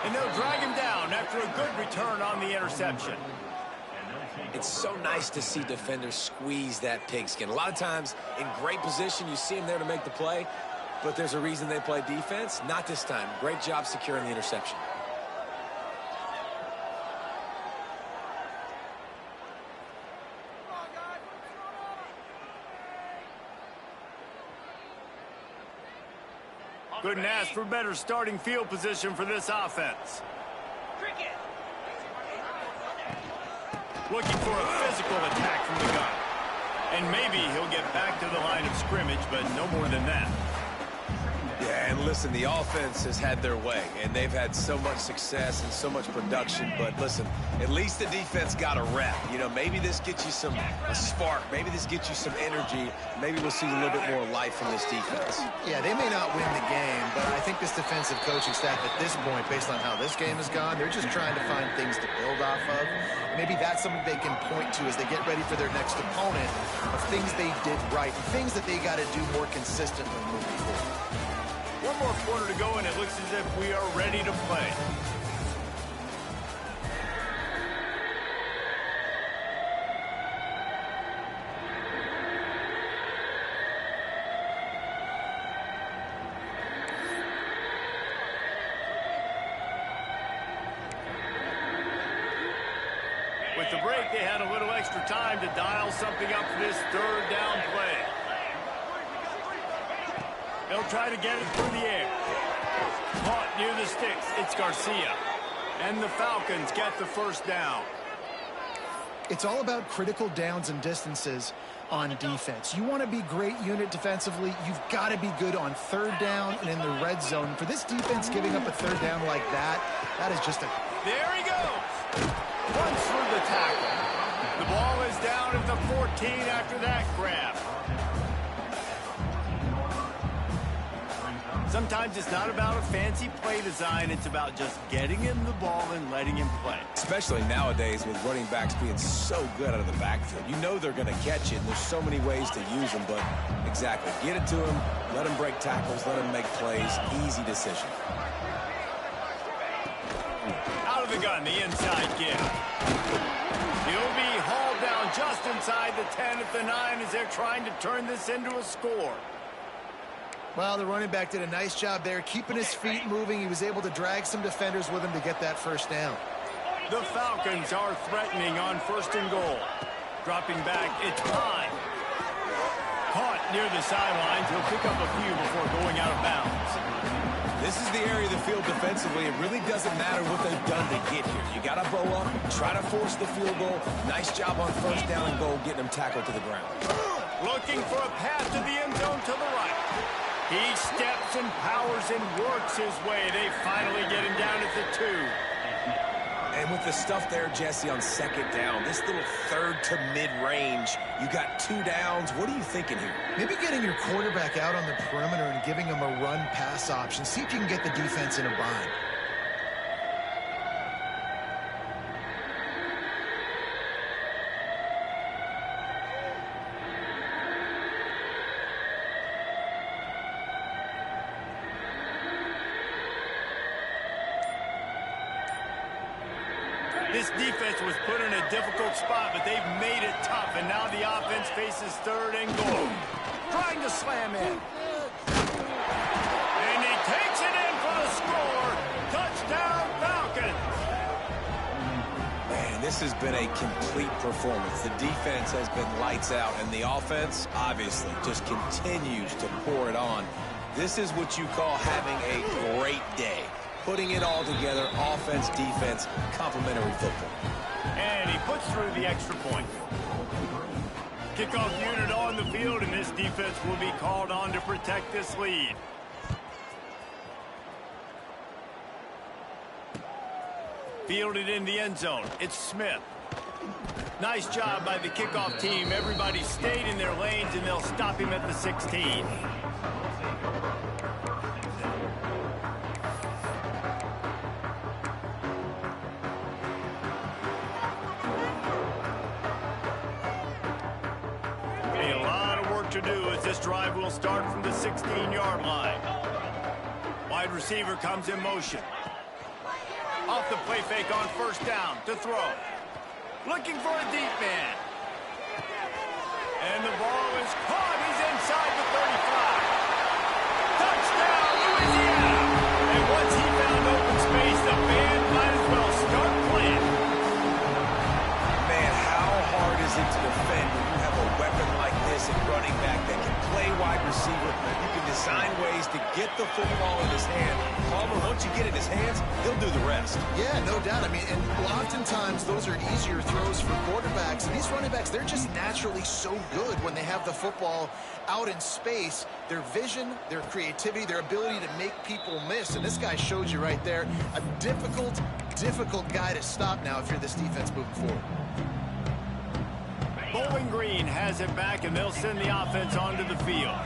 And they'll drag him down after a good return on the interception. It's so nice to see defenders squeeze that pigskin. A lot of times, in great position, you see them there to make the play, but there's a reason they play defense. Not this time. Great job securing the interception. Couldn't ask for better starting field position for this offense. Looking for a physical attack from the gun. And maybe he'll get back to the line of scrimmage, but no more than that. Yeah, and listen, the offense has had their way, and they've had so much success and so much production. But listen, at least the defense got a rep. You know, maybe this gets you a spark. Maybe this gets you some energy. Maybe we'll see a little bit more life from this defense. Yeah, they may not win the game, but I think this defensive coaching staff at this point, based on how this game has gone, they're just trying to find things to build off of. Maybe that's something they can point to as they get ready for their next opponent of things they did right, things that they got to do more consistently moving forward. One more quarter to go, and it looks as if we are ready to play. With the break, they had a little extra time to dial something up for this third down play. They'll try to get it through the air. Caught near the sticks. It's Garcia. And the Falcons get the first down. It's all about critical downs and distances on defense. You want to be great unit defensively. You've got to be good on third down and in the red zone. For this defense giving up a third down like that is just a... There he goes. Runs through the tackle. The ball is down at the 14 after that grab. Sometimes it's not about a fancy play design. It's about just getting him the ball and letting him play. Especially nowadays with running backs being so good out of the backfield. You know they're going to catch it, and there's so many ways to use them, but exactly. Get it to him, let him break tackles, let him make plays. Easy decision. Out of the gun, the inside give. He'll be hauled down just inside the 10 at the 9 as they're trying to turn this into a score. Well, the running back did a nice job there, keeping his feet moving. He was able to drag some defenders with him to get that first down. The Falcons are threatening on first and goal. Dropping back, it's Pine. Caught near the sidelines. He'll pick up a few before going out of bounds. This is the area of the field defensively. It really doesn't matter what they've done to get here. You got to bow up, try to force the field goal. Nice job on first down and goal, getting them tackled to the ground. Looking for a path to the end zone to the right. He steps and powers and works his way. They finally get him down at the 2. And with the stuff there, Jesse, on second down, this little third to mid-range, you got 2 downs. What are you thinking here? Maybe getting your quarterback out on the perimeter and giving him a run-pass option. See if you can get the defense in a bind. This defense was put in a difficult spot, but they've made it tough, and now the offense faces 3rd and goal. Trying to slam in. And he takes it in for the score. Touchdown, Falcons. Man, this has been a complete performance. The defense has been lights out, and the offense, obviously, just continues to pour it on. This is what you call having a great day. Putting it all together, offense, defense, complementary football. And he puts through the extra point. Kickoff unit on the field, and this defense will be called on to protect this lead. Fielded in the end zone. It's Smith. Nice job by the kickoff team. Everybody stayed in their lanes, and they'll stop him at the 16. To do as this drive will start from the 16-yard line. Wide receiver comes in motion. Off the play fake on first down to throw. Looking for a deep man. And the ball is caught. He's inside the 35. Touchdown, Louisiana. And once he found open space, the band might as well start playing. Man, how hard is it to defend when you have a weapon like this at running back that can play wide receiver? You can design ways to get the football in his hand. Palmer, once you get it in his hands, he'll do the rest. Yeah, no doubt. I mean, and oftentimes those are easier throws for quarterbacks. And these running backs, they're just naturally so good when they have the football out in space. Their vision, their creativity, their ability to make people miss. And this guy showed you right there, a difficult guy to stop now if you're this defense moving forward. Bowling Green has it back, and they'll send the offense onto the field.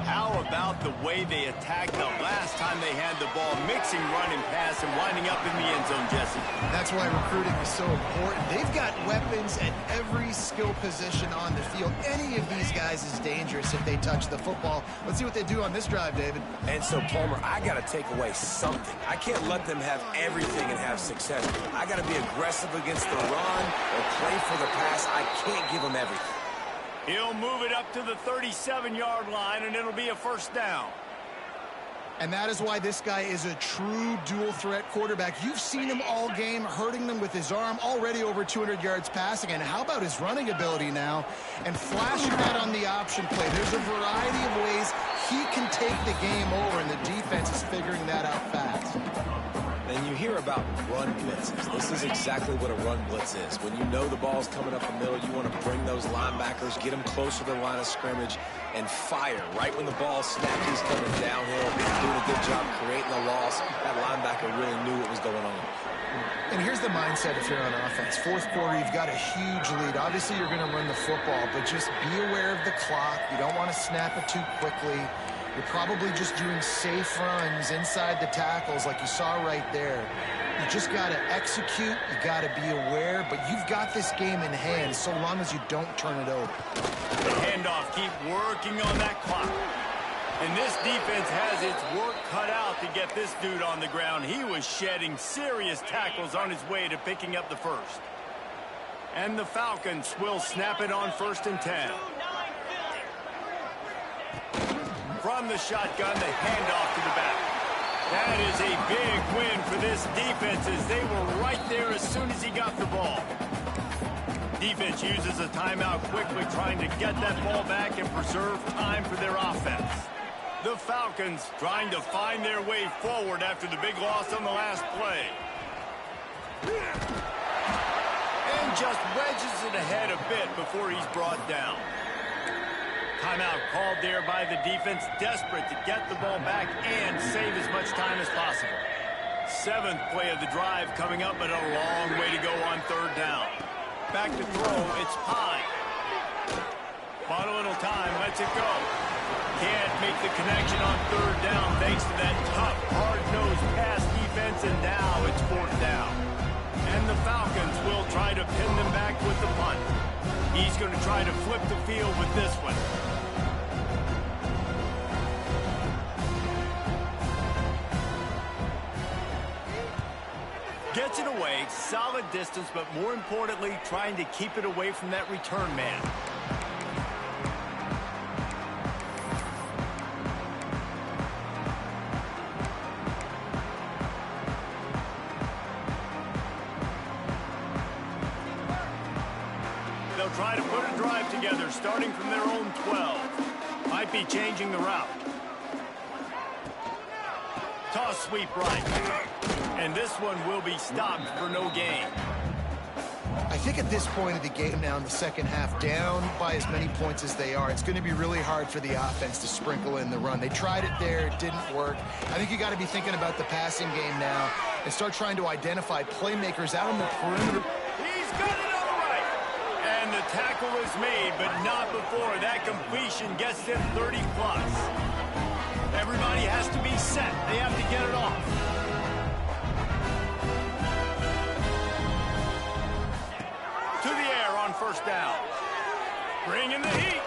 How about the way they attacked the last time they had the ball, mixing run and pass and winding up in the end zone, Jesse? That's why recruiting is so important. They've got weapons at every skill position on the field. Any of these guys is dangerous if they touch the football. Let's see what they do on this drive, David. And so, Palmer, I got to take away something. I can't let them have everything and have success. I got to be aggressive against the run or play for the pass. I can't give them everything. He'll move it up to the 37-yard line, and it'll be a first down. And that is why this guy is a true dual-threat quarterback. You've seen him all game, hurting them with his arm, already over 200 yards passing. And how about his running ability now? And flashing that on the option play. There's a variety of ways he can take the game over, and the defense is figuring that out fast. And you hear about run blitzes. This is exactly what a run blitz is. When you know the ball's coming up the middle, you want to bring those linebackers, get them closer to the line of scrimmage, and fire. Right when the ball snapped, he's coming downhill, doing a good job creating a loss. That linebacker really knew what was going on. And here's the mindset if you're on offense. Fourth quarter, you've got a huge lead. Obviously, you're going to run the football, but just be aware of the clock. You don't want to snap it too quickly. You're probably just doing safe runs inside the tackles like you saw right there. You just got to execute. You got to be aware, but you've got this game in hand so long as you don't turn it over. The handoff, keep working on that clock. And this defense has its work cut out to get this dude on the ground. He was shedding serious tackles on his way to picking up the first. And the Falcons will snap it on 1st and 10. From the shotgun, the handoff to the back. That is a big win for this defense as they were right there as soon as he got the ball. Defense uses a timeout quickly, trying to get that ball back and preserve time for their offense. The Falcons trying to find their way forward after the big loss on the last play. And just wedges it ahead a bit before he's brought down. Timeout called there by the defense, desperate to get the ball back and save as much time as possible. 7th play of the drive coming up, but a long way to go on 3rd down. Back to throw, it's Pine. Bought a little time, lets it go. Can't make the connection on 3rd down thanks to that tough, hard-nosed pass defense, and now it's 4th down. And the Falcons will try to pin them back with the punt. He's going to try to flip the field with this one. Gets it away, solid distance, but more importantly, trying to keep it away from that return man. They'll try to put a drive together, starting from their own 12. Might be changing the route. Toss sweep right. And this one will be stopped for no gain. I think at this point of the game now in the second half, down by as many points as they are, it's going to be really hard for the offense to sprinkle in the run. They tried it there. It didn't work. I think you got to be thinking about the passing game now and start trying to identify playmakers out on the perimeter. He's got it on the right. And the tackle is made, but not before that completion gets them 30-plus. Everybody has to be set. They have to get it off. To the air on 1st down. Bring in the heat.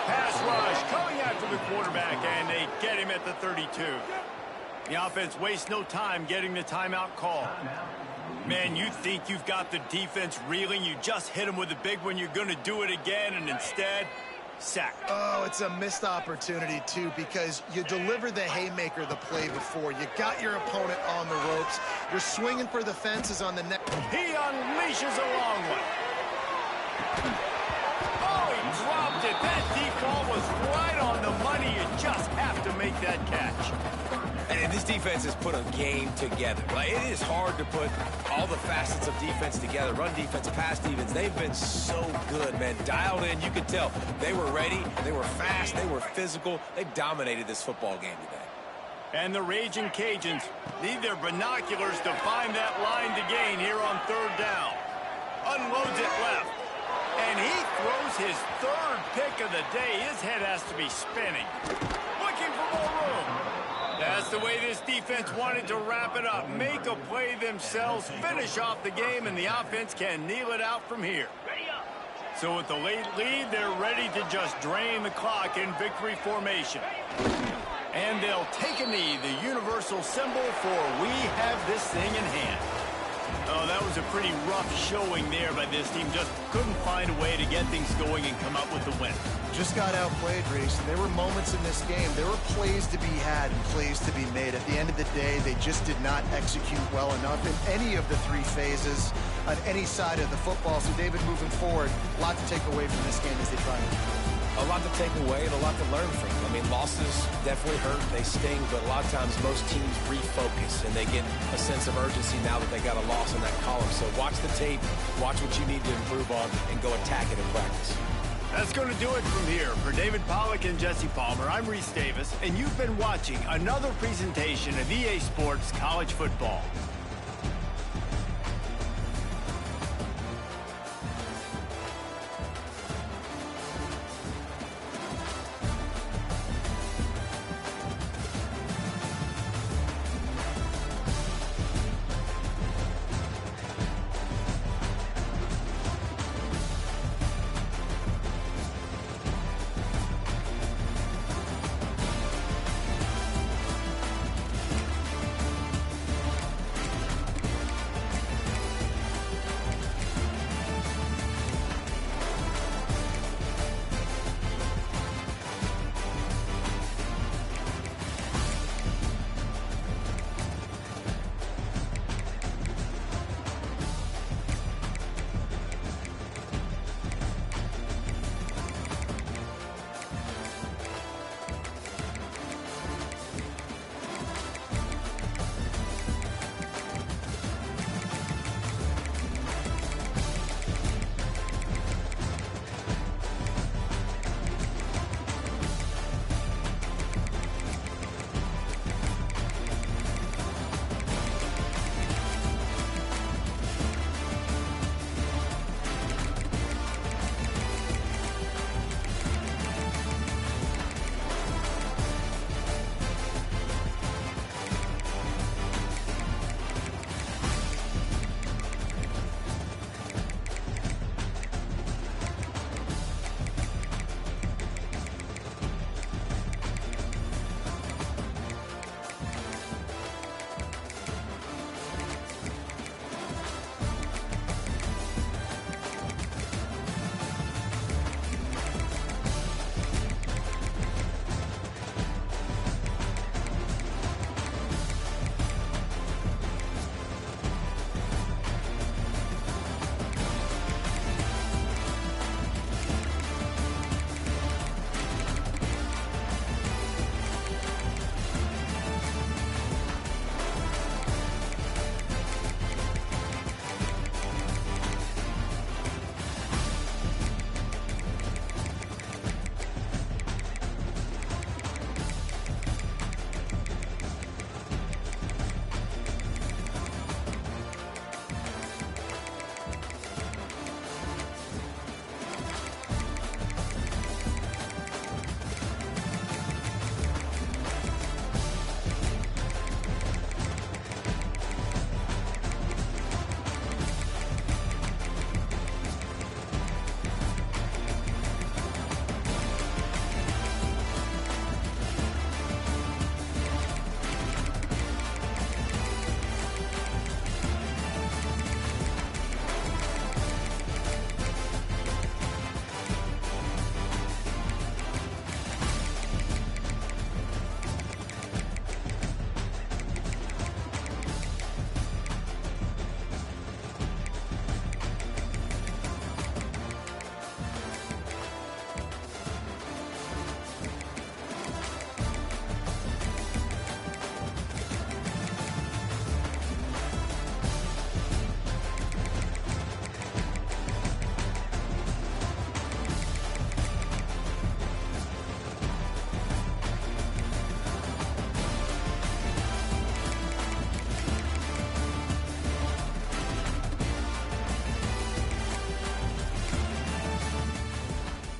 Pass rush coming after the quarterback, and they get him at the 32. The offense wastes no time getting the timeout call. Man, you think you've got the defense reeling. You just hit them with a big one. You're going to do it again, and instead, sack. Oh, it's a missed opportunity, too, because you deliver the haymaker the play before. You got your opponent on the ropes. You're swinging for the fences on the net. He unleashes a long one. Oh, he dropped it. That deep ball was right on the money. You just have to make that catch. And this defense has put a game together. Like, it is hard to put all the facets of defense together. Run defense, pass defense. They've been so good, man. Dialed in. You could tell they were ready. They were fast. They were physical. They dominated this football game today. And the Raging Cajuns need their binoculars to find that line to gain here on 3rd down. Unloads it left. And he throws his 3rd pick of the day. His head has to be spinning. Looking for more room. That's the way this defense wanted to wrap it up. Make a play themselves, finish off the game, and the offense can kneel it out from here. So with the late lead, they're ready to just drain the clock in victory formation. And they'll take a knee, the universal symbol for we have this thing in hand. Oh, that was a pretty rough showing there by this team. Just couldn't find a way to get things going and come up with the win. Just got outplayed, Reese. There were moments in this game. There were plays to be had and plays to be made. At the end of the day, they just did not execute well enough in any of the 3 phases on any side of the football. So, David, moving forward, a lot to take away from this game as they try to A lot to take away and a lot to learn from. I mean, losses definitely hurt. They sting, but a lot of times most teams refocus and they get a sense of urgency now that they got a loss in that column. So watch the tape, watch what you need to improve on, and go attack it in practice. That's going to do it from here. For David Pollack and Jesse Palmer, I'm Reese Davis, and you've been watching another presentation of EA Sports College Football.